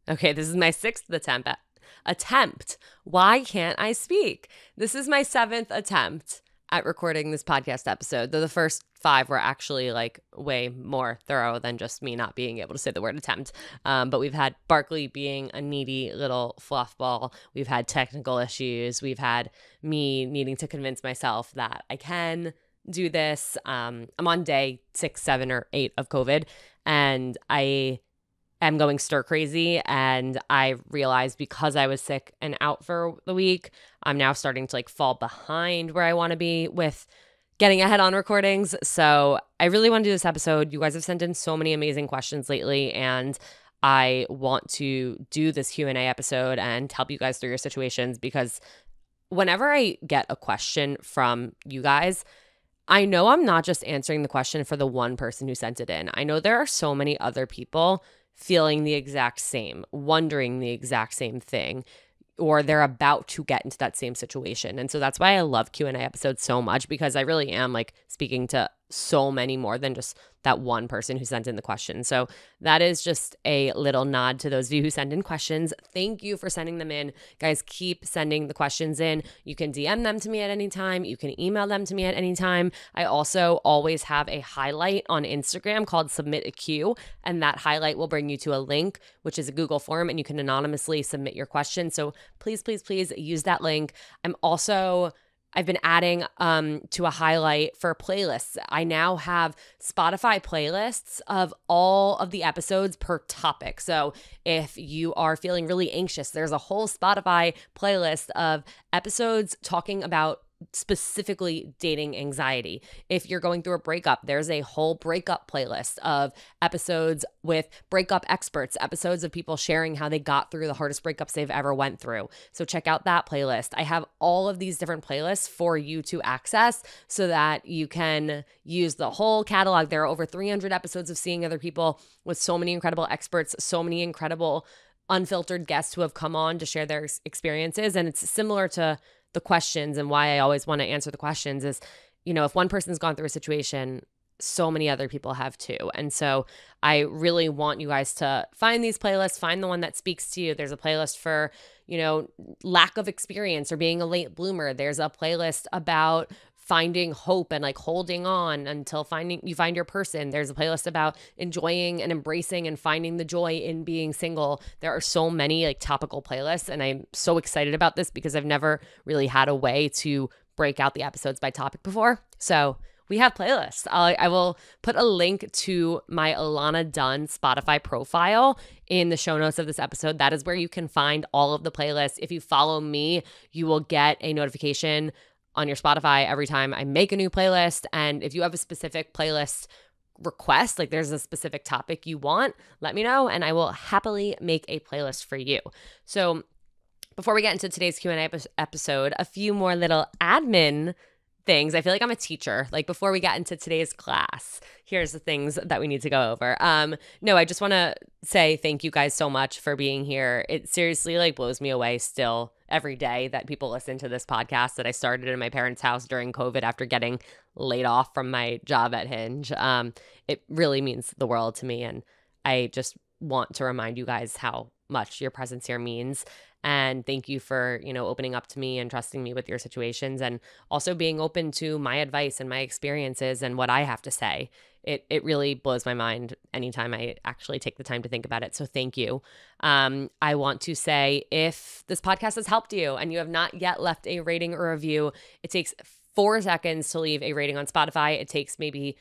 Okay, this is my sixth attempt. Why can't I speak? This is my seventh attempt at recording this podcast episode, though the first five were actually like way more thorough than just me not being able to say the word attempt. But we've had Barkley being a needy little fluff ball. We've had technical issues. We've had me needing to convince myself that I can do this. I'm on day 6, 7, or 8 of COVID, and I am going stir crazy. And I realized because I was sick and out for the week, I'm now starting to like fall behind where I want to be with getting ahead on recordings. So I really want to do this episode. You guys have sent in so many amazing questions lately, and I want to do this Q&A episode and help you guys through your situations, because whenever I get a question from you guys, I know I'm not just answering the question for the one person who sent it in. I know there are so many other people feeling the exact same, wondering the exact same thing, or they're about to get into that same situation. And so that's why I love Q&A episodes so much, because I really am like speaking to so many more than just that one person who sent in the question. So that is just a little nod to those of you who send in questions. Thank you for sending them in. Guys, keep sending the questions in. You can DM them to me at any time. You can email them to me at any time. I also always have a highlight on Instagram called Submit a Q, and that highlight will bring you to a link, which is a Google form, and you can anonymously submit your question. So please, please, please use that link. I've been adding to a highlight for playlists. I now have Spotify playlists of all of the episodes per topic. So if you are feeling really anxious, there's a whole Spotify playlist of episodes talking about specifically dating anxiety. If you're going through a breakup, there's a whole breakup playlist of episodes with breakup experts, episodes of people sharing how they got through the hardest breakups they've ever went through. So check out that playlist. I have all of these different playlists for you to access so that you can use the whole catalog. There are over 300 episodes of Seeing Other People with so many incredible experts, so many incredible unfiltered guests who have come on to share their experiences. And it's similar to the questions, and why I always want to answer the questions is, you know, if one person's gone through a situation, so many other people have too. And so I really want you guys to find these playlists, find the one that speaks to you. There's a playlist for, you know, lack of experience or being a late bloomer. There's a playlist about finding hope and like holding on until you find your person. There's a playlist about enjoying and embracing and finding the joy in being single. There are so many like topical playlists, and I'm so excited about this because I've never really had a way to break out the episodes by topic before. So we have playlists. I will put a link to my Alana Dunn Spotify profile in the show notes of this episode. That is where you can find all of the playlists. If you follow me, you will get a notification on your Spotify every time I make a new playlist. And if you have a specific playlist request, like there's a specific topic you want, let me know and I will happily make a playlist for you. So before we get into today's Q&A episode, a few more little admin things. I feel like I'm a teacher. Like before we get into today's class, here's the things that we need to go over. No, I just want to say thank you guys so much for being here. It seriously like blows me away still every day that people listen to this podcast that I started in my parents' house during COVID after getting laid off from my job at Hinge. It really means the world to me. And I just want to remind you guys how much your presence here means. And thank you for, you know, opening up to me and trusting me with your situations, and also being open to my advice and my experiences and what I have to say. It really blows my mind anytime I actually take the time to think about it. So thank you. I want to say, if this podcast has helped you and you have not yet left a rating or review, it takes 4 seconds to leave a rating on Spotify. It takes maybe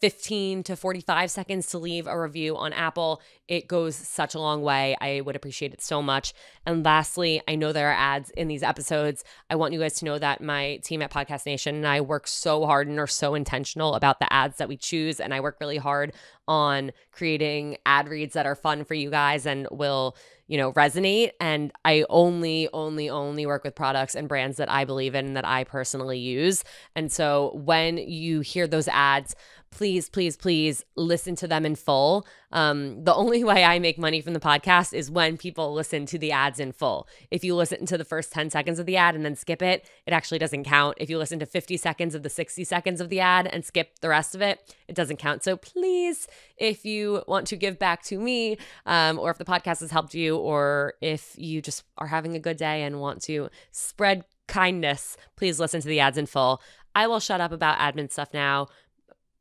15 to 45 seconds to leave a review on Apple. It goes such a long way. I would appreciate it so much. And lastly, I know there are ads in these episodes. I want you guys to know that my team at Podcast Nation and I work so hard and are so intentional about the ads that we choose. And I work really hard on creating ad reads that are fun for you guys and will, you know, resonate. And I only work with products and brands that I believe in and that I personally use. And so when you hear those ads, please, please, please listen to them in full. The only way I make money from the podcast is when people listen to the ads in full. If you listen to the first 10 seconds of the ad and then skip it, it actually doesn't count. If you listen to 50 seconds of the 60 seconds of the ad and skip the rest of it, it doesn't count. So please, if you want to give back to me, or if the podcast has helped you, or if you just are having a good day and want to spread kindness, please listen to the ads in full. I will shut up about admin stuff now.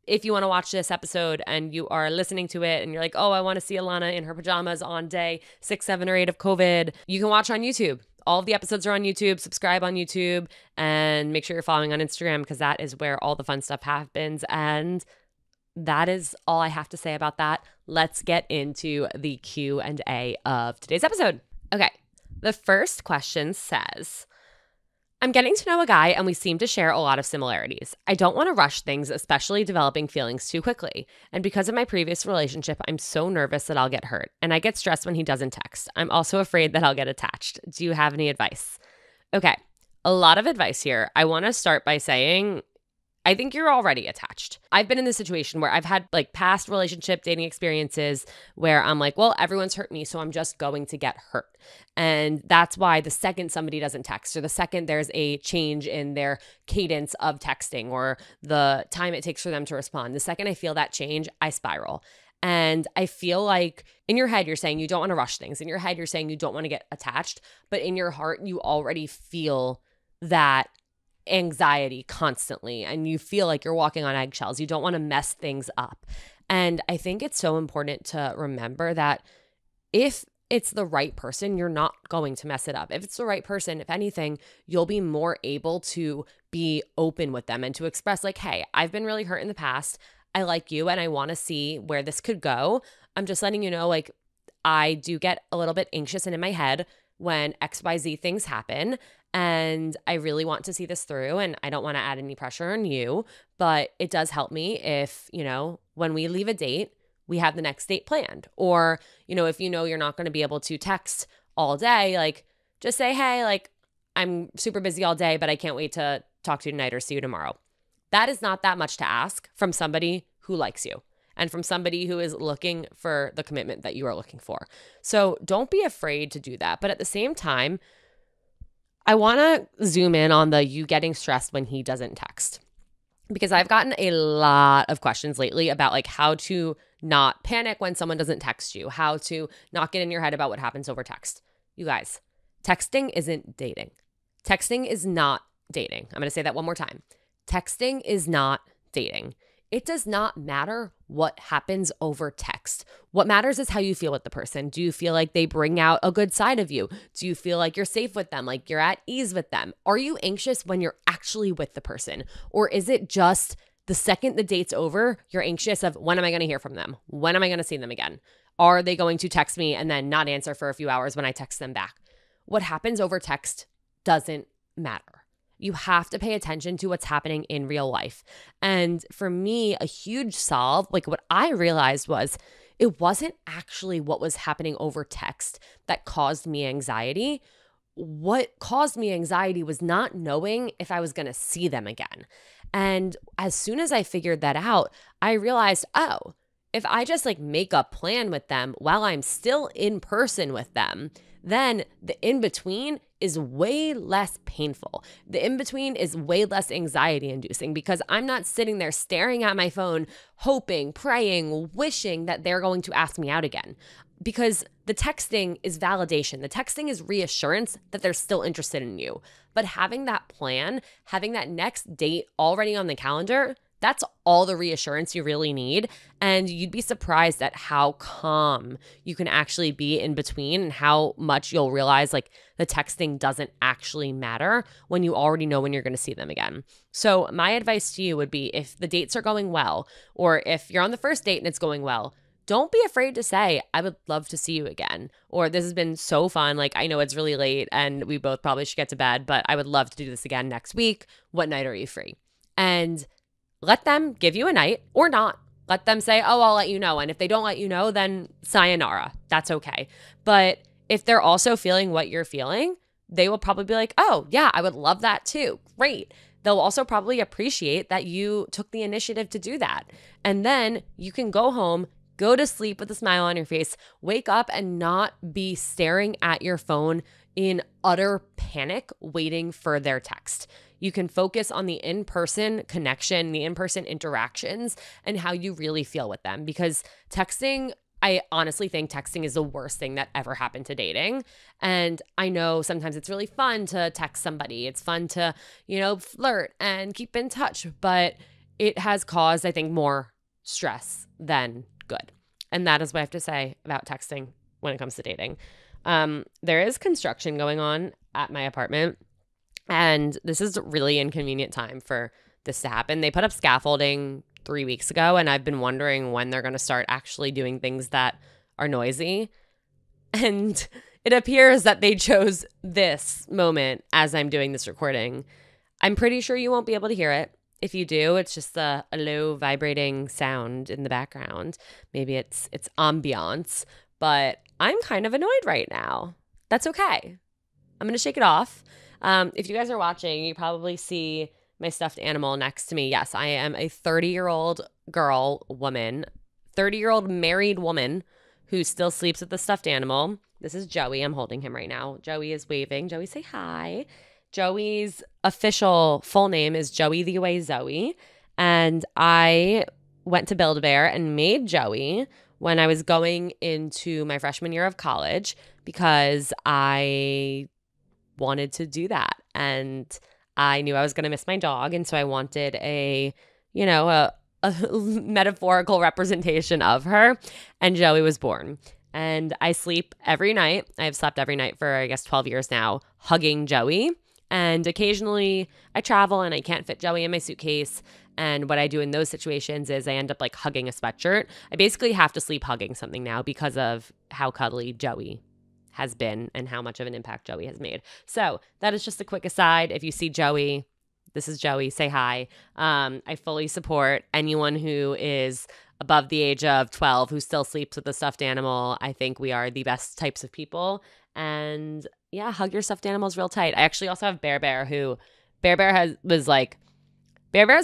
If you want to watch this episode and you are listening to it and you're like, oh, I want to see Alana in her pajamas on day 6, 7, or 8 of COVID, you can watch on YouTube. All of the episodes are on YouTube. Subscribe on YouTube and make sure you're following on Instagram because that is where all the fun stuff happens. And that is all I have to say about that. Let's get into the Q&A of today's episode. Okay, the first question says, I'm getting to know a guy and we seem to share a lot of similarities. I don't want to rush things, especially developing feelings too quickly. And because of my previous relationship, I'm so nervous that I'll get hurt. And I get stressed when he doesn't text. I'm also afraid that I'll get attached. Do you have any advice? Okay, a lot of advice here. I want to start by saying, I think you're already attached. I've been in this situation where I've had like past relationship dating experiences where I'm like, well, everyone's hurt me, so I'm just going to get hurt. And that's why the second somebody doesn't text or the second there's a change in their cadence of texting or the time it takes for them to respond, the second I feel that change, I spiral. And I feel like in your head, you're saying you don't want to rush things. In your head, you're saying you don't want to get attached. But in your heart, you already feel that anxiety constantly and you feel like you're walking on eggshells. You don't want to mess things up. And I think it's so important to remember that if it's the right person, you're not going to mess it up. If it's the right person, if anything, you'll be more able to be open with them and to express like, hey, I've been really hurt in the past. I like you and I want to see where this could go. I'm just letting you know, like, I do get a little bit anxious and in my head when XYZ things happen. And I really want to see this through and I don't want to add any pressure on you, but it does help me if, when we leave a date, we have the next date planned. Or, if you're not going to be able to text all day, like just say, hey, like I'm super busy all day, but I can't wait to talk to you tonight or see you tomorrow. That is not that much to ask from somebody who likes you and from somebody who is looking for the commitment that you are looking for. So don't be afraid to do that. But at the same time, I want to zoom in on the you getting stressed when he doesn't text, because I've gotten a lot of questions lately about like how to not panic when someone doesn't text you, how to not get in your head about what happens over text. You guys, texting isn't dating. Texting is not dating. I'm going to say that one more time. Texting is not dating. It does not matter what happens over text. What matters is how you feel with the person. Do you feel like they bring out a good side of you? Do you feel like you're safe with them, like you're at ease with them? Are you anxious when you're actually with the person? Or is it just the second the date's over, you're anxious of when am I going to hear from them? When am I going to see them again? Are they going to text me and then not answer for a few hours when I text them back? What happens over text doesn't matter. You have to pay attention to what's happening in real life. And for me, a huge solve, like what I realized was it wasn't actually what was happening over text that caused me anxiety. What caused me anxiety was not knowing if I was going to see them again. And as soon as I figured that out, I realized, oh, if I just like make a plan with them while I'm still in person with them, then the in-between is way less painful. The in-between is way less anxiety inducing because I'm not sitting there staring at my phone, hoping, praying, wishing that they're going to ask me out again. Because the texting is validation. The texting is reassurance that they're still interested in you. But having that plan, having that next date already on the calendar, that's all the reassurance you really need. And you'd be surprised at how calm you can actually be in between and how much you'll realize like the texting doesn't actually matter when you already know when you're going to see them again. So my advice to you would be if the dates are going well, or if you're on the first date and it's going well, don't be afraid to say, I would love to see you again. Or this has been so fun. Like, I know it's really late and we both probably should get to bed, but I would love to do this again next week. What night are you free? And let them give you a night or not. Let them say, oh, I'll let you know. And if they don't let you know, then sayonara. That's okay. But if they're also feeling what you're feeling, they will probably be like, oh, yeah, I would love that too. Great. they'll also probably appreciate that you took the initiative to do that. And then you can go home, go to sleep with a smile on your face, wake up and not be staring at your phone in utter panic waiting for their text. You can focus on the in-person connection, the in-person interactions, and how you really feel with them. Because texting, I honestly think texting is the worst thing that ever happened to dating. And I know sometimes it's really fun to text somebody. It's fun to, flirt and keep in touch, but it has caused, I think, more stress than good. And that is what I have to say about texting when it comes to dating. There is construction going on at my apartment, and this is a really inconvenient time for this to happen. They put up scaffolding 3 weeks ago, and I've been wondering when they're going to start actually doing things that are noisy. And it appears that they chose this moment as I'm doing this recording. I'm pretty sure you won't be able to hear it. If you do, it's just a low vibrating sound in the background. Maybe it's ambiance, but I'm kind of annoyed right now. That's okay. I'm going to shake it off. If you guys are watching, you probably see my stuffed animal next to me. Yes, I am a 30-year-old woman, 30-year-old married woman who still sleeps with the stuffed animal. This is Joey. I'm holding him right now. Joey is waving. Joey, say hi. Joey's official full name is Joey the Way Zoe. And I went to Build-A-Bear and made Joey when I was going into my freshman year of college because I wanted to do that. And I knew I was going to miss my dog. And so I wanted a metaphorical representation of her. And Joey was born. And I sleep every night. I've slept every night for, I guess, 12 years now, hugging Joey. And occasionally I travel and I can't fit Joey in my suitcase. And what I do in those situations is I end up like hugging a sweatshirt. I basically have to sleep hugging something now because of how cuddly Joey has been and how much of an impact Joey has made. So that is just a quick aside. If you see Joey, this is Joey, say hi. I fully support anyone who is above the age of 12 who still sleeps with a stuffed animal. I think we are the best types of people. And yeah, hug your stuffed animals real tight. I actually also have Bear Bear, who Bear Bear has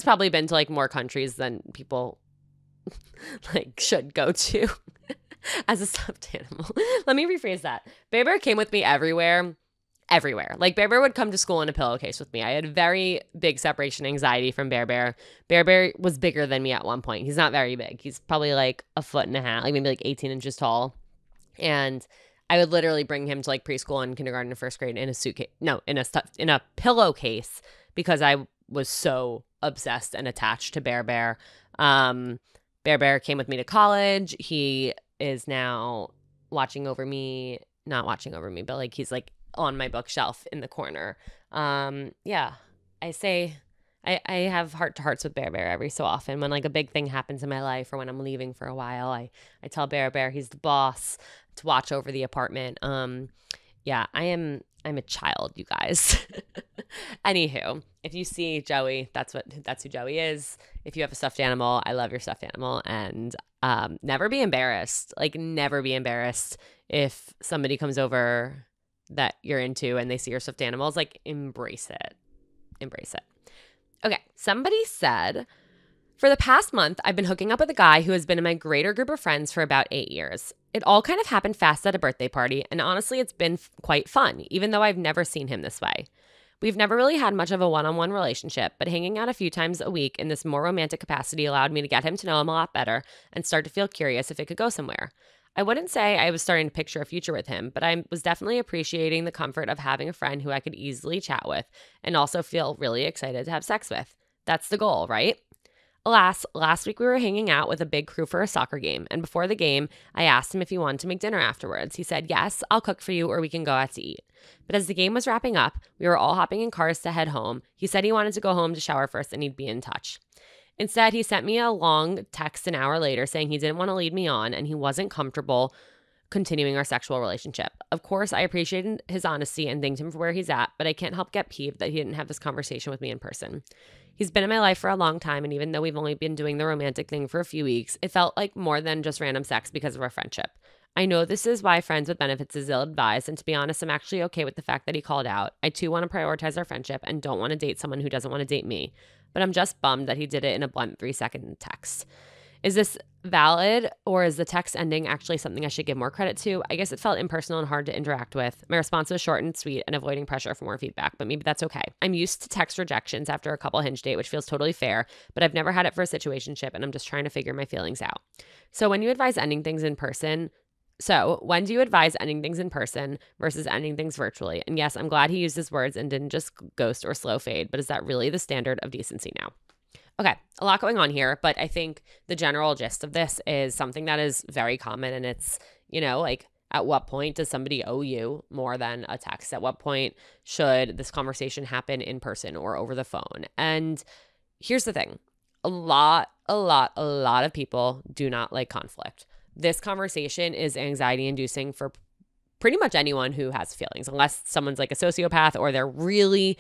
probably been to like more countries than people like should go to as a stuffed animal. Let me rephrase that. Bear Bear came with me everywhere. Like Bear Bear would come to school in a pillowcase with me. I had very big separation anxiety from Bear Bear. Bear Bear was bigger than me at one point. He's not very big. He's probably like a foot and a half, like maybe like 18 inches tall. And I would literally bring him to like preschool and kindergarten and first grade in a pillowcase because I was so obsessed and attached to Bear Bear. Bear Bear came with me to college. He is now not watching over me, but like he's like on my bookshelf in the corner. Yeah, I have heart-to-hearts with Bear Bear every so often. When like a big thing happens in my life or when I'm leaving for a while, I tell Bear Bear he's the boss to watch over the apartment. Yeah, I'm a child, you guys. Anywho, if you see Joey, that's who Joey is. If you have a stuffed animal, I love your stuffed animal. And never be embarrassed. Like never be embarrassed if somebody comes over that you're into and they see your stuffed animals. Like embrace it. Okay, somebody said, for the past month, I've been hooking up with a guy who has been in my greater group of friends for about 8 years. It all kind of happened fast at a birthday party, and honestly, it's been quite fun, even though I've never seen him this way. We've never really had much of a one-on-one relationship, but hanging out a few times a week in this more romantic capacity allowed me to get him to know him a lot better and start to feel curious if it could go somewhere. I wouldn't say I was starting to picture a future with him, but I was definitely appreciating the comfort of having a friend who I could easily chat with and also feel really excited to have sex with. That's the goal, right? Alas, last week we were hanging out with a big crew for a soccer game, and before the game, I asked him if he wanted to make dinner afterwards. He said, yes, I'll cook for you or we can go out to eat. But as the game was wrapping up, we were all hopping in cars to head home. He said he wanted to go home to shower first and he'd be in touch. Instead, he sent me a long text an hour later saying he didn't want to lead me on and he wasn't comfortable continuing our sexual relationship. Of course, I appreciated his honesty and thanked him for where he's at, but I can't help get peeved that he didn't have this conversation with me in person. He's been in my life for a long time, and even though we've only been doing the romantic thing for a few weeks, it felt like more than just random sex because of our friendship. I know this is why friends with benefits is ill-advised, and to be honest, I'm actually okay with the fact that he called out. I too want to prioritize our friendship and don't want to date someone who doesn't want to date me. But I'm just bummed that he did it in a blunt 3-second text. Is this valid, or is the text ending actually something I should give more credit to? I guess it felt impersonal and hard to interact with. My response was short and sweet and avoiding pressure for more feedback, but maybe that's okay. I'm used to text rejections after a couple hinge date, which feels totally fair, but I've never had it for a situationship, and I'm just trying to figure my feelings out. So when you advise ending things in person, when do you advise ending things in person versus ending things virtually? And yes, I'm glad he used his words and didn't just ghost or slow fade, but is that really the standard of decency now? Okay, a lot going on here, but I think the general gist of this is something that is very common, and it's, like, at what point does somebody owe you more than a text? At what point should this conversation happen in person or over the phone? And here's the thing. A lot of people do not like conflict. This conversation is anxiety inducing for pretty much anyone who has feelings, unless someone's like a sociopath or they're really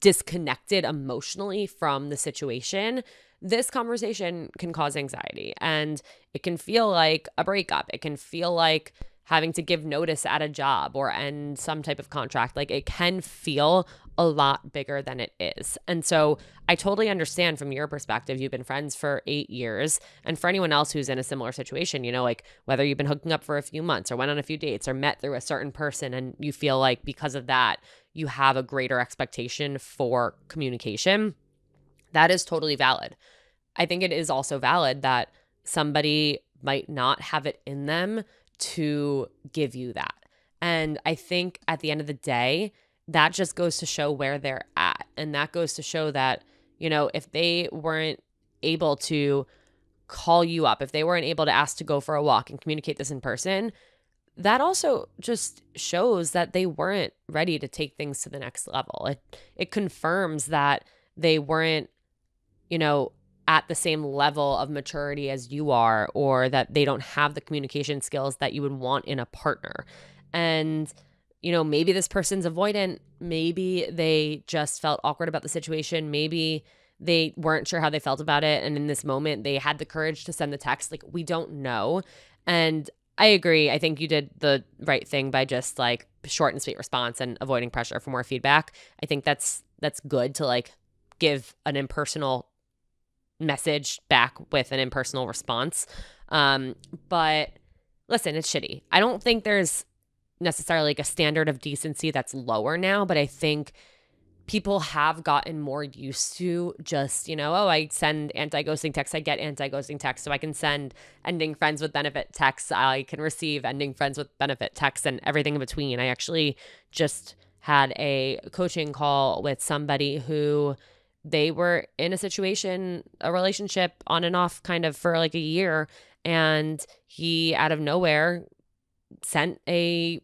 disconnected emotionally from the situation. This conversation can cause anxiety, and it can feel like a breakup. It can feel like having to give notice at a job or end some type of contract. Like, it can feel a lot bigger than it is. And so I totally understand from your perspective. You've been friends for 8 years. And for anyone else who's in a similar situation, like whether you've been hooking up for a few months or went on a few dates or met through a certain person, and you feel like because of that, you have a greater expectation for communication, that is totally valid. I think it is also valid that somebody might not have it in them to give you that. And I think at the end of the day, that just goes to show where they're at. And that goes to show that, if they weren't able to call you up, if they weren't able to ask to go for a walk and communicate this in person, that also just shows that they weren't ready to take things to the next level. It confirms that they weren't, at the same level of maturity as you are, or that they don't have the communication skills that you would want in a partner. And, maybe this person's avoidant. Maybe they just felt awkward about the situation. Maybe they weren't sure how they felt about it. And in this moment, they had the courage to send the text. Like, we don't know. And I agree. I think you did the right thing by just like short and sweet response and avoiding pressure for more feedback. I think that's good to like give an impersonal message back with an impersonal response. But listen, it's shitty. I don't think there's necessarily like a standard of decency that's lower now, but I think people have gotten more used to just, I send anti-ghosting texts, I get anti-ghosting texts, so I can send ending friends with benefit texts, I can receive ending friends with benefit texts, and everything in between. I actually just had a coaching call with somebody who they were in a situation, a relationship on and off kind of for like a year, and he out of nowhere sent a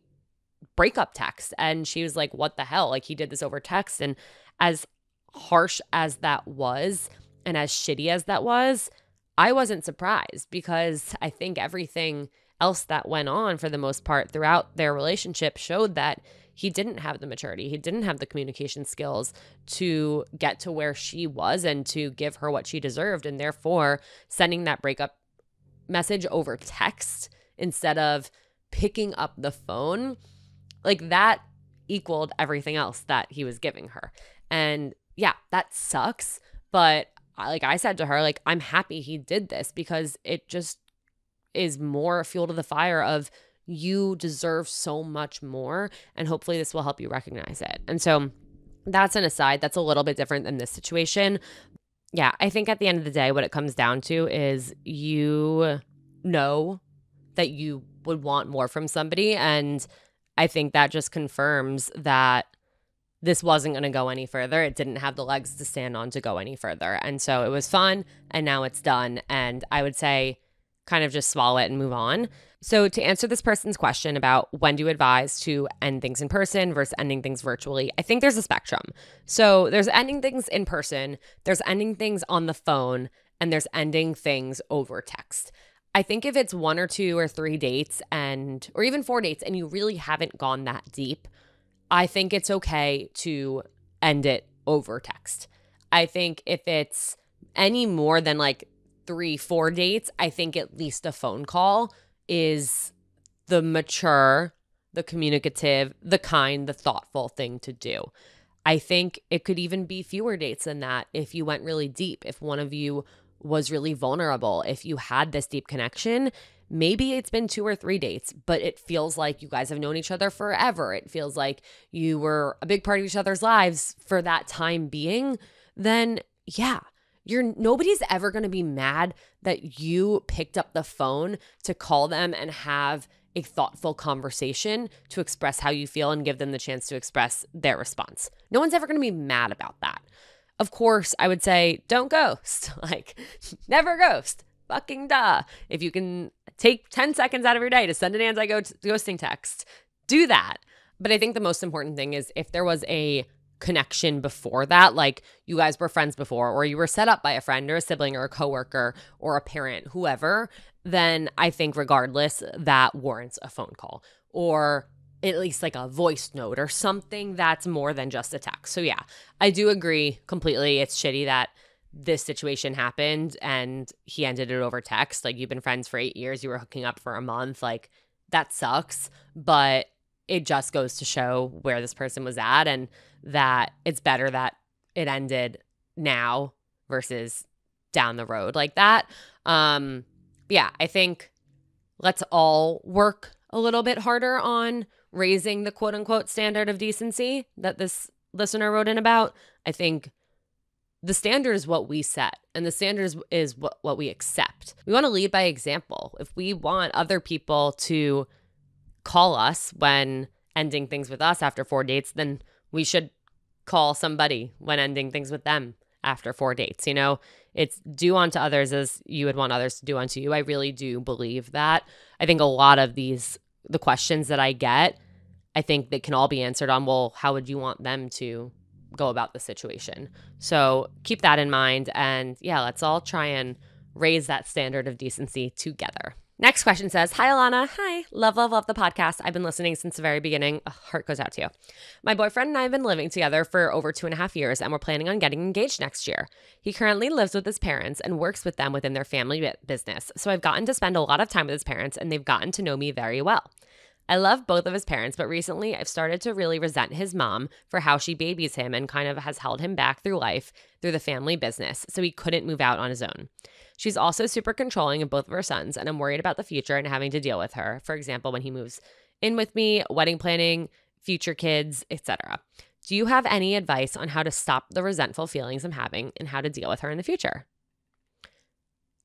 breakup text, and she was like, what the hell? Like, he did this over text. And as harsh as that was and as shitty as that was, I wasn't surprised, because I think everything else that went on for the most part throughout their relationship showed that he didn't have the maturity, he didn't have the communication skills to get to where she was and to give her what she deserved. And therefore, sending that breakup message over text instead of picking up the phone, like, that equaled everything else that he was giving her. And yeah, that sucks. But like I said to her, like, I'm happy he did this, because it just is more fuel to the fire of, you deserve so much more, and hopefully this will help you recognize it. And so that's an aside. That's a little bit different than this situation. Yeah, I think at the end of the day, what it comes down to is you know that you would want more from somebody, and I think that just confirms that this wasn't going to go any further. It didn't have the legs to stand on to go any further. And so it was fun, and now it's done. And I would say kind of just swallow it and move on. So to answer this person's question about when do you advise to end things in person versus ending things virtually, I think there's a spectrum. So there's ending things in person, there's ending things on the phone, and there's ending things over text. I think if it's 1 or 2 or 3 dates or even 4 dates and you really haven't gone that deep, I think it's okay to end it over text. I think if it's any more than like 3, 4 dates, I think at least a phone call is the mature, the communicative, the kind, the thoughtful thing to do. I think it could even be fewer dates than that if you went really deep, if one of you was really vulnerable, if you had this deep connection. Maybe it's been 2 or 3 dates, but it feels like you guys have known each other forever. It feels like you were a big part of each other's lives for that time being. Then yeah, nobody's ever going to be mad that you picked up the phone to call them and have a thoughtful conversation to express how you feel and give them the chance to express their response. No one's ever going to be mad about that. Of course, I would say don't ghost. Like, never ghost. Fucking duh. If you can take 10 seconds out of your day to send an anti-ghosting text, do that. But I think the most important thing is if there was a connection before that, like you guys were friends before, or you were set up by a friend or a sibling or a coworker or a parent, whoever, then I think regardless, that warrants a phone call or at least like a voice note or something that's more than just a text. So yeah, I do agree completely. It's shitty that this situation happened and he ended it over text. Like, you've been friends for 8 years, you were hooking up for a month. Like, that sucks, but it just goes to show where this person was at and that it's better that it ended now versus down the road like that. Yeah, I think let's all work a little bit harder on raising the quote unquote standard of decency that this listener wrote in about. I think the standard is what we set, and the standard is what we accept. We want to lead by example. If we want other people to call us when ending things with us after 4 dates, then we should call somebody when ending things with them after 4 dates. You know, it's do unto others as you would want others to do unto you. I really do believe that. I think a lot of the questions that I get, I think they can all be answered on, well, how would you want them to go about the situation? So keep that in mind. And yeah, let's all try and raise that standard of decency together. Next question says, hi, Alana. Hi. Love the podcast. I've been listening since the very beginning. Heart goes out to you. My boyfriend and I have been living together for over 2.5 years, and we're planning on getting engaged next year. He currently lives with his parents and works with them within their family business. So I've gotten to spend a lot of time with his parents, and they've gotten to know me very well. I love both of his parents, but recently I've started to really resent his mom for how she babies him and kind of has held him back through life through the family business, so he couldn't move out on his own. She's also super controlling of both of her sons, and I'm worried about the future and having to deal with her. For example, when he moves in with me, wedding planning, future kids, etc. Do you have any advice on how to stop the resentful feelings I'm having and how to deal with her in the future?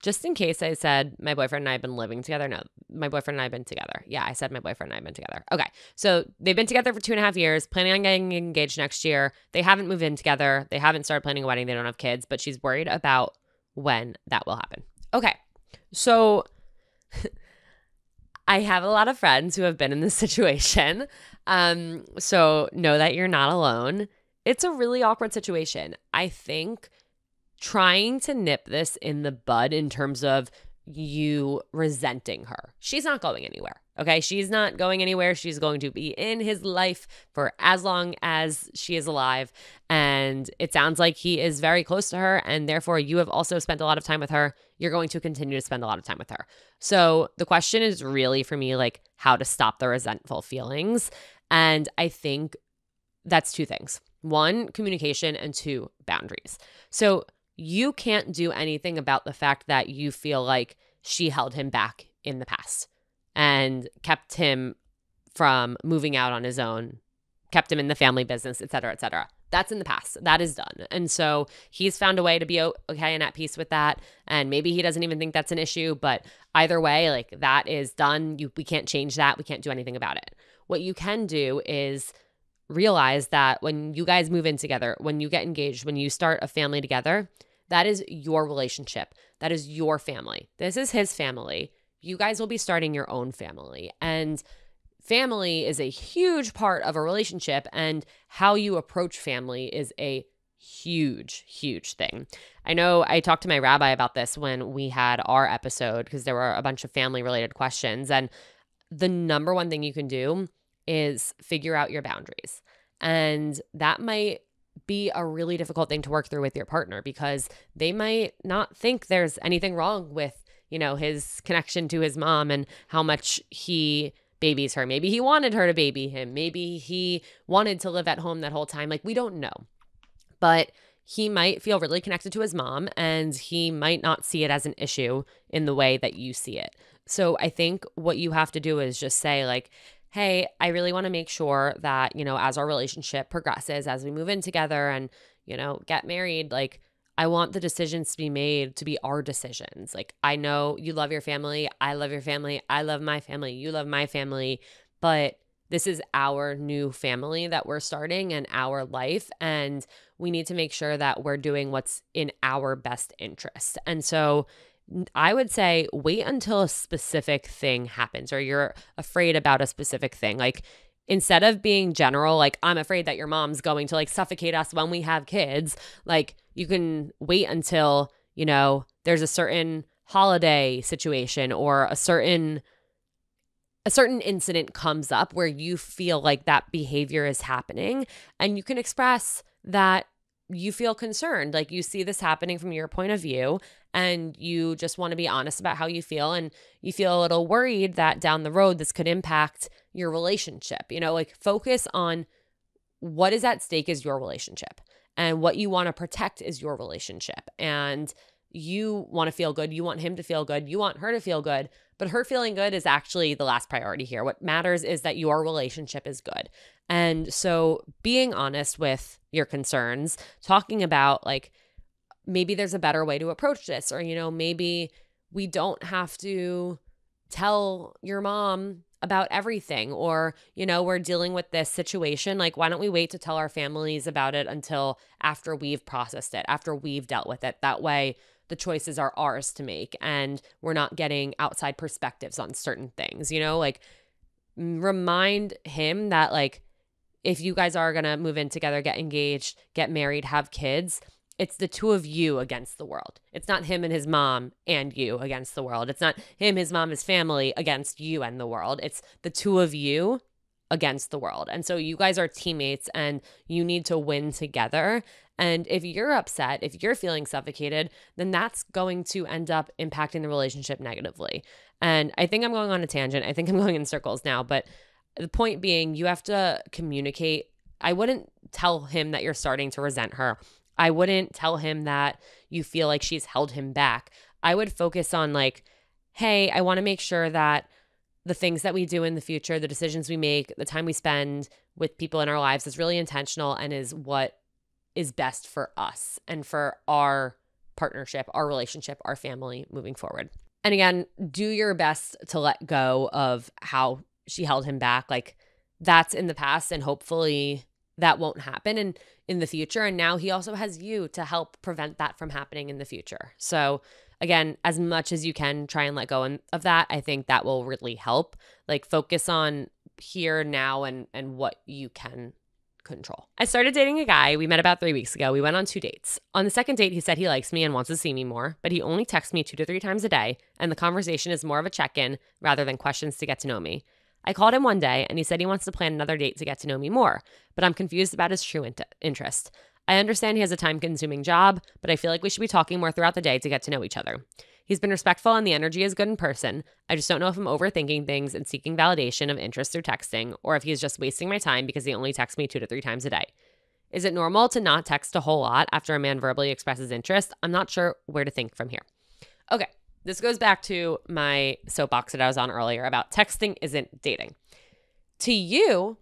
Just in case I said my boyfriend and I have been living together. No, my boyfriend and I have been together. Yeah, I said my boyfriend and I have been together. Okay, so they've been together for 2.5 years, planning on getting engaged next year. They haven't moved in together. They haven't started planning a wedding. They don't have kids, but she's worried about when that will happen. Okay, so I have a lot of friends who have been in this situation. So know that you're not alone. It's a really awkward situation. I think trying to nip this in the bud in terms of you resenting her. She's not going anywhere, okay? She's not going anywhere. She's going to be in his life for as long as she is alive. And it sounds like he is very close to her, and therefore you have also spent a lot of time with her. You're going to continue to spend a lot of time with her. So the question is really for me, like, how to stop the resentful feelings. And I think that's 2 things. 1, communication, and 2, boundaries. So you can't do anything about the fact that you feel like she held him back in the past and kept him from moving out on his own, kept him in the family business, et cetera, et cetera. That's in the past. That is done. And so he's found a way to be okay and at peace with that. And maybe he doesn't even think that's an issue, but either way, like, that is done. We can't change that. We can't do anything about it. What you can do is realize that when you guys move in together, when you get engaged, when you start a family together, that is your relationship. That is your family. This is his family. You guys will be starting your own family. And family is a huge part of a relationship, and how you approach family is a huge, huge thing. I know I talked to my rabbi about this when we had our episode because there were a bunch of family-related questions. And the number one thing you can do is figure out your boundaries. And that might be a really difficult thing to work through with your partner because they might not think there's anything wrong with, his connection to his mom and how much he babies her. Maybe he wanted her to baby him. Maybe he wanted to live at home that whole time. Like, we don't know. But he might feel really connected to his mom, and he might not see it as an issue in the way that you see it. So I think what you have to do is just say, like, hey, I really want to make sure that, as our relationship progresses, as we move in together and, get married, like, I want the decisions to be made to be our decisions. Like, I know you love your family. I love your family. I love my family. You love my family. But this is our new family that we're starting and our life. And we need to make sure that we're doing what's in our best interest. And so I would say wait until a specific thing happens or you're afraid about a specific thing. Like, instead of being general, like, I'm afraid that your mom's going to like suffocate us when we have kids, like, you can wait until, there's a certain holiday situation or a certain incident comes up where you feel like that behavior is happening, and you can express that you feel concerned, like you see this happening from your point of view, and you just want to be honest about how you feel, and you feel a little worried that down the road this could impact your relationship. Like, focus on what is at stake is your relationship, and what you want to protect is your relationship. And you want to feel good. You want him to feel good. You want her to feel good. But her feeling good is actually the last priority here. What matters is that your relationship is good. And so being honest with your concerns, talking about like, maybe there's a better way to approach this, or, maybe we don't have to tell your mom about everything, or, we're dealing with this situation. Like, why don't we wait to tell our families about it until after we've processed it, after we've dealt with it? That way, the choices are ours to make, and we're not getting outside perspectives on certain things, like, remind him that, like, if you guys are going to move in together, get engaged, get married, have kids, it's the two of you against the world. It's not him and his mom and you against the world. It's not him, his mom, his family against you and the world. It's the two of you against the world. And so you guys are teammates, and you need to win together. And if you're upset, if you're feeling suffocated, then that's going to end up impacting the relationship negatively. And I think I'm going on a tangent. I think I'm going in circles now, but the point being, you have to communicate. I wouldn't tell him that you're starting to resent her. I wouldn't tell him that you feel like she's held him back. I would focus on like, hey, I want to make sure that the things that we do in the future, the decisions we make, the time we spend with people in our lives is really intentional and is what is best for us and for our partnership, our relationship, our family moving forward. And again, do your best to let go of how she held him back. Like, that's in the past, and hopefully that won't happen in the future. And now he also has you to help prevent that from happening in the future. So again, as much as you can, try and let go of that. I think that will really help. Like, focus on here, now, and what you can control. I started dating a guy. We met about 3 weeks ago. We went on 2 dates. On the second date, he said he likes me and wants to see me more, but he only texts me 2 to 3 times a day, and the conversation is more of a check-in rather than questions to get to know me. I called him one day, and he said he wants to plan another date to get to know me more, but I'm confused about his true interest. I understand he has a time-consuming job, but I feel like we should be talking more throughout the day to get to know each other. He's been respectful and the energy is good in person. I just don't know if I'm overthinking things and seeking validation of interest through texting, or if he's just wasting my time because he only texts me 2 to 3 times a day. Is it normal to not text a whole lot after a man verbally expresses interest? I'm not sure where to think from here. Okay, this goes back to my soapbox that I was on earlier about texting isn't dating. To you,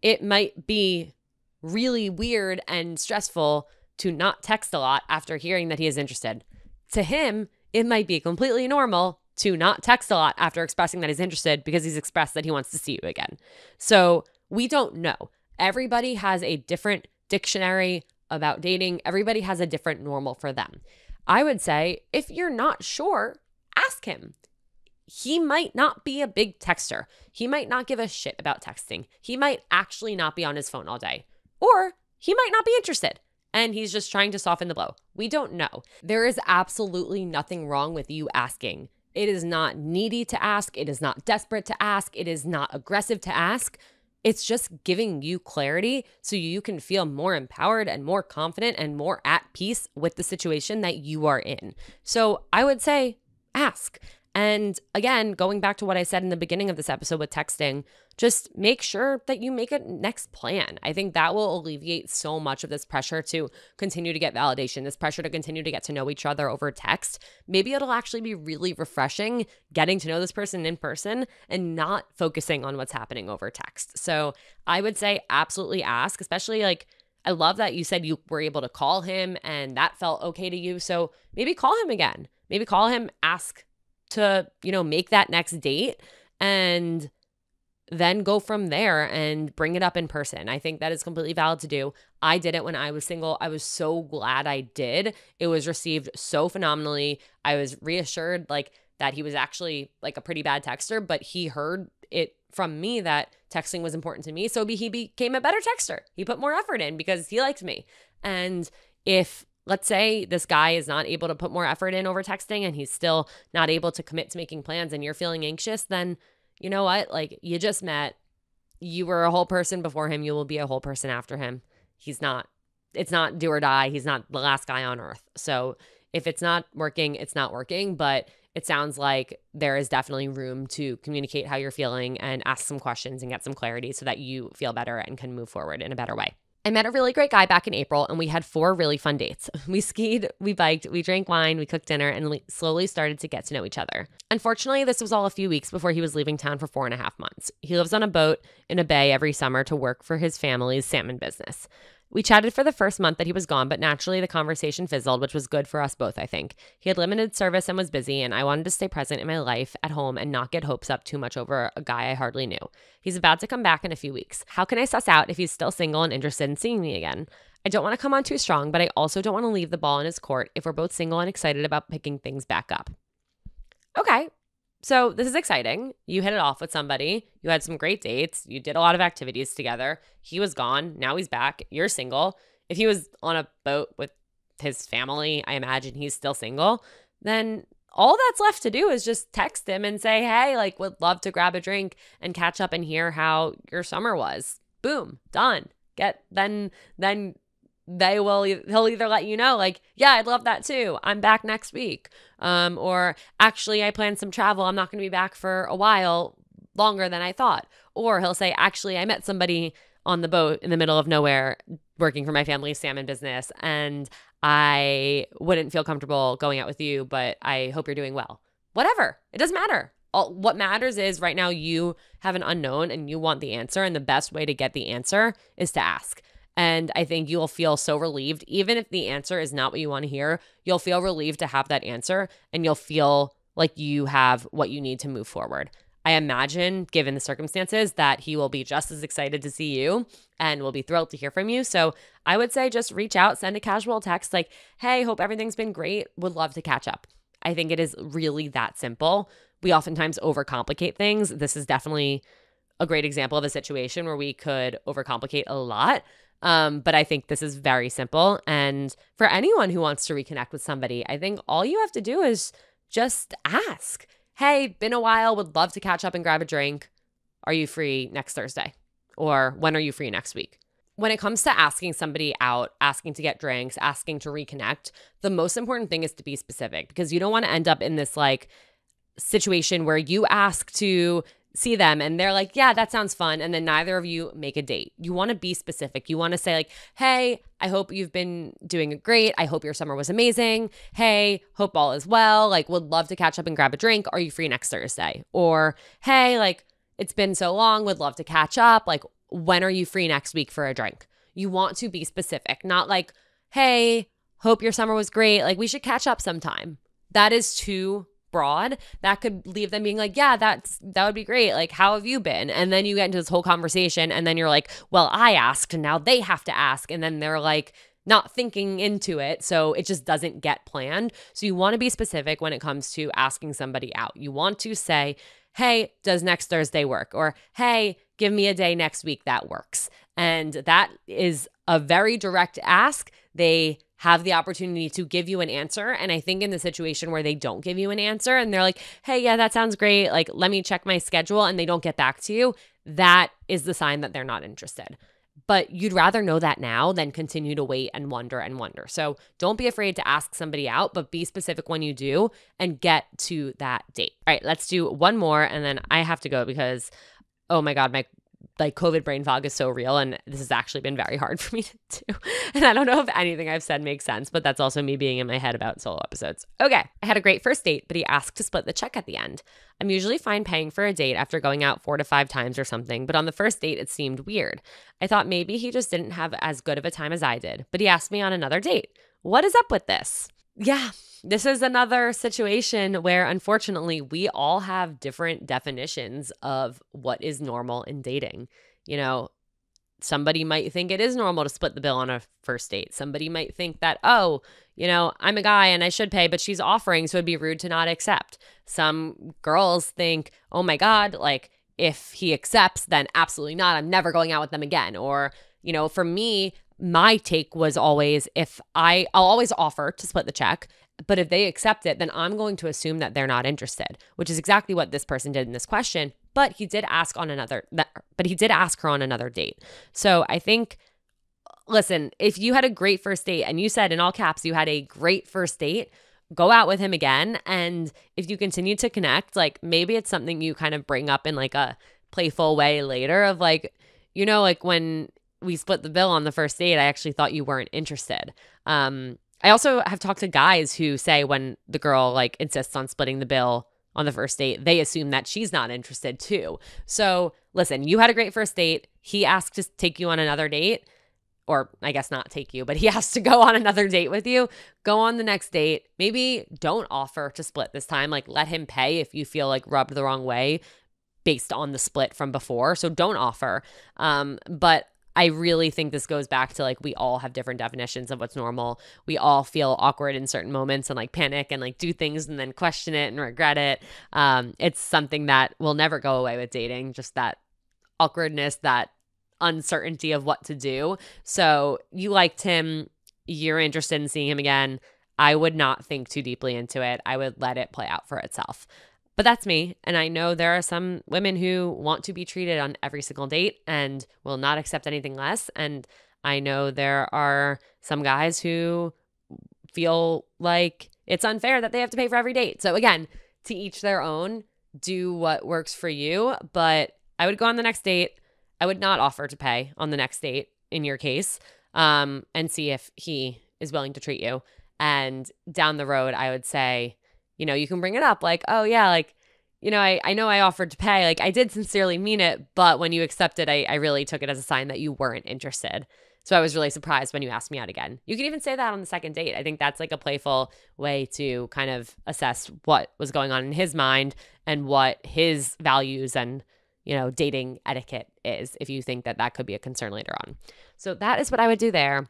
it might be really weird and stressful to not text a lot after hearing that he is interested. To him, it might be completely normal to not text a lot after expressing that he's interested because he's expressed that he wants to see you again. So we don't know. Everybody has a different dictionary about dating. Everybody has a different normal for them. I would say if you're not sure, ask him. He might not be a big texter. He might not give a shit about texting. He might actually not be on his phone all day. Or he might not be interested and he's just trying to soften the blow. We don't know. There is absolutely nothing wrong with you asking. It is not needy to ask. It is not desperate to ask. It is not aggressive to ask. It's just giving you clarity so you can feel more empowered and more confident and more at peace with the situation that you are in. So I would say Ask. And again, going back to what I said in the beginning of this episode with texting, just make sure that you make a next plan. I think that will alleviate so much of this pressure to continue to get validation, this pressure to continue to get to know each other over text. Maybe it'll actually be really refreshing getting to know this person in person and not focusing on what's happening over text. So I would say absolutely ask, especially like, I love that you said you were able to call him and that felt okay to you. So maybe call him again. Maybe call him, ask to, make that next date and then go from there and bring it up in person. I think that is completely valid to do. I did it when I was single. I was so glad I did. It was received so phenomenally. I was reassured that he was actually a pretty bad texter, but he heard it from me that texting was important to me. So he became a better texter. He put more effort in because he liked me. And if, let's say, this guy is not able to put more effort in over texting and he's still not able to commit to making plans and you're feeling anxious, then you know what? You just met. You were a whole person before him. You will be a whole person after him. It's not do or die. He's not the last guy on earth. So if it's not working, it's not working. But it sounds like there is definitely room to communicate how you're feeling and ask some questions and get some clarity so that you feel better and can move forward in a better way. I met a really great guy back in April and we had 4 really fun dates. We skied, we biked, we drank wine, we cooked dinner, and we slowly started to get to know each other. Unfortunately, this was all a few weeks before he was leaving town for 4.5 months. He lives on a boat in a bay every summer to work for his family's salmon business. We chatted for the first month that he was gone, but naturally the conversation fizzled, which was good for us both, I think. He had limited service and was busy, and I wanted to stay present in my life at home and not get hopes up too much over a guy I hardly knew. He's about to come back in a few weeks. How can I suss out if he's still single and interested in seeing me again? I don't want to come on too strong, but I also don't want to leave the ball in his court if we're both single and excited about picking things back up. Okay. So this is exciting. You hit it off with somebody. You had some great dates. You did a lot of activities together. He was gone. Now he's back. You're single. If he was on a boat with his family, I imagine he's still single. Then all that's left to do is just text him and say, hey, would love to grab a drink and catch up and hear how your summer was. Boom, done. Then he'll either let you know, yeah, I'd love that too. I'm back next week. Or actually I planned some travel. I'm not going to be back for a while longer than I thought. Or he'll say, actually, I met somebody on the boat in the middle of nowhere working for my family's salmon business, and I wouldn't feel comfortable going out with you, but I hope you're doing well. Whatever. It doesn't matter. What matters is right now you have an unknown and you want the answer, and the best way to get the answer is to ask. And I think you'll feel so relieved. Even if the answer is not what you want to hear, you'll feel relieved to have that answer and you'll feel like you have what you need to move forward. I imagine, given the circumstances, that he will be just as excited to see you and will be thrilled to hear from you. So I would say just reach out, send a casual text like, hey, hope everything's been great. Would love to catch up. I think it is really that simple. We oftentimes overcomplicate things. This is definitely a great example of a situation where we could overcomplicate a lot. But I think this is very simple. And for anyone who wants to reconnect with somebody, I think all you have to do is just ask, hey, been a while, would love to catch up and grab a drink. Are you free next Thursday? Or when are you free next week? When it comes to asking somebody out, asking to get drinks, asking to reconnect, the most important thing is to be specific, because you don't want to end up in this situation where you ask to see them and they're like, yeah, that sounds fun. And then neither of you make a date. You want to be specific. You want to say hey, I hope you've been doing great. I hope your summer was amazing. Hey, hope all is well. Would love to catch up and grab a drink. Are you free next Thursday? Or, hey, it's been so long. Would love to catch up. When are you free next week for a drink? You want to be specific, not hey, hope your summer was great. We should catch up sometime. That is too broad. That could leave them being yeah, that would be great. How have you been? And then you get into this whole conversation and then you're well, I asked and now they have to ask. And then they're not thinking into it. So it just doesn't get planned. So you want to be specific when it comes to asking somebody out. You want to say, hey, does next Thursday work? Or, hey, give me a day next week that works. And that is a very direct ask. They have the opportunity to give you an answer. And I think in the situation where they don't give you an answer and they're hey, yeah, that sounds great. Let me check my schedule, and they don't get back to you, that is the sign that they're not interested. But you'd rather know that now than continue to wait and wonder and wonder. So don't be afraid to ask somebody out, but be specific when you do and get to that date. All right, let's do one more and then I have to go because, oh my God, my COVID brain fog is so real and this has actually been very hard for me to do. And I don't know if anything I've said makes sense, but that's also me being in my head about solo episodes. Okay, I had a great first date, but he asked to split the check at the end. I'm usually fine paying for a date after going out 4 to 5 times or something, but on the first date, it seemed weird. I thought maybe he just didn't have as good of a time as I did, but he asked me on another date. What is up with this? Yeah, this is another situation where unfortunately we all have different definitions of what is normal in dating. You know, somebody might think it is normal to split the bill on a first date. Somebody might think that, oh, I'm a guy and I should pay, but she's offering, so it'd be rude to not accept. Some girls think, oh my God, like if he accepts, then absolutely not. I'm never going out with them again. Or, for me, my take was always I'll always offer to split the check, but if they accept it, then I'm going to assume that they're not interested, which is exactly what this person did in this question. But he did ask her on another date. So I think, listen, if you had a great first date and you said in all caps you had a great first date, go out with him again. And if you continue to connect, like maybe it's something you kind of bring up in like a playful way later of like, like when we split the bill on the first date, I actually thought you weren't interested. I also have talked to guys who say when the girl like insists on splitting the bill on the first date, they assume that she's not interested too. So listen, you had a great first date. He asked to take you on another date, or I guess not take you, but he has to go on another date with you. Go on the next date. Maybe don't offer to split this time. Like let him pay if you feel like rubbed the wrong way based on the split from before. So don't offer. But I really think this goes back to like we all have different definitions of what's normal. We all feel awkward in certain moments and like panic and like do things and then question it and regret it. It's something that will never go away with dating, just that awkwardness, that uncertainty of what to do. So you liked him, you're interested in seeing him again. I would not think too deeply into it. I would let it play out for itself. But that's me. And I know there are some women who want to be treated on every single date and will not accept anything less. And I know there are some guys who feel like it's unfair that they have to pay for every date. So again, to each their own, do what works for you. But I would go on the next date. I would not offer to pay on the next date in your case, and see if he is willing to treat you. And down the road, I would say, you can bring it up like, oh yeah, like, I know I offered to pay, like I did sincerely mean it, but when you accepted, I really took it as a sign that you weren't interested. So I was really surprised when you asked me out again. You can even say that on the second date. I think that's like a playful way to kind of assess what was going on in his mind and what his values and, dating etiquette is, if you think that could be a concern later on. So that is what I would do there.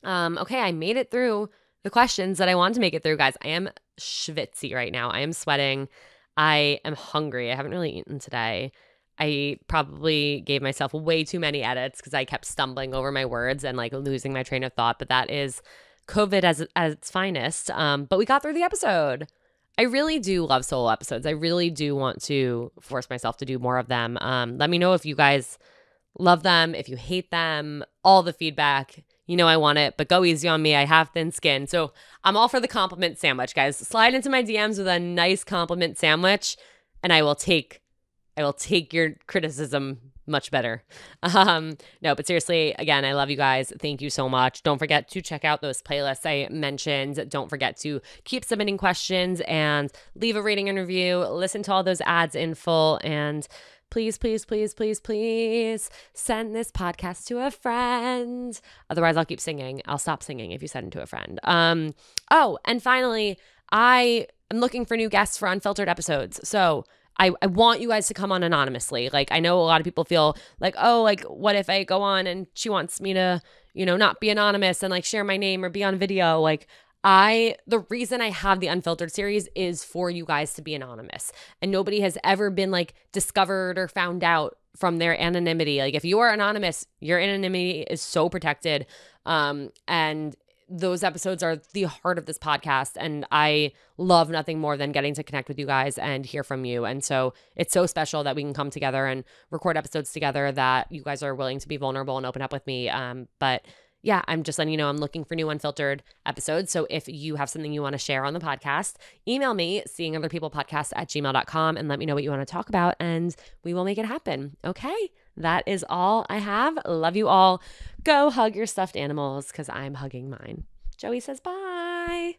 Okay, I made it through the questions that I wanted to make it through, guys. I am schwitzy right now. I am sweating. I am hungry. I haven't really eaten today. I probably gave myself way too many edits because I kept stumbling over my words and like losing my train of thought. But that is COVID at its finest. But we got through the episode. I really do love solo episodes. I really do want to force myself to do more of them. Let me know if you guys love them, if you hate them, all the feedback. I want it, but go easy on me. I have thin skin. So I'm all for the compliment sandwich, guys. Slide into my DMs with a nice compliment sandwich, and I will take your criticism much better. No, but seriously, again, I love you guys. Thank you so much. Don't forget to check out those playlists I mentioned. Don't forget to keep submitting questions and leave a rating and review. Listen to all those ads in full, and please, please, please, please, please send this podcast to a friend. Otherwise, I'll keep singing. I'll stop singing if you send it to a friend. Oh, and finally, I am looking for new guests for unfiltered episodes. So I want you guys to come on anonymously. Like, I know a lot of people feel like, oh, like, what if I go on and she wants me to, not be anonymous and like share my name or be on video? Like, the reason I have the unfiltered series is for you guys to be anonymous, and nobody has ever been like discovered or found out from their anonymity. Like if you are anonymous, your anonymity is so protected. And those episodes are the heart of this podcast. And I love nothing more than getting to connect with you guys and hear from you. And so it's so special that we can come together and record episodes together, that you guys are willing to be vulnerable and open up with me. But yeah, I'm just letting you know I'm looking for new unfiltered episodes. So if you have something you want to share on the podcast, email me, seeingotherpeoplepodcast@gmail.com, and let me know what you want to talk about, and we will make it happen. Okay? That is all I have. Love you all. Go hug your stuffed animals because I'm hugging mine. Joey says bye.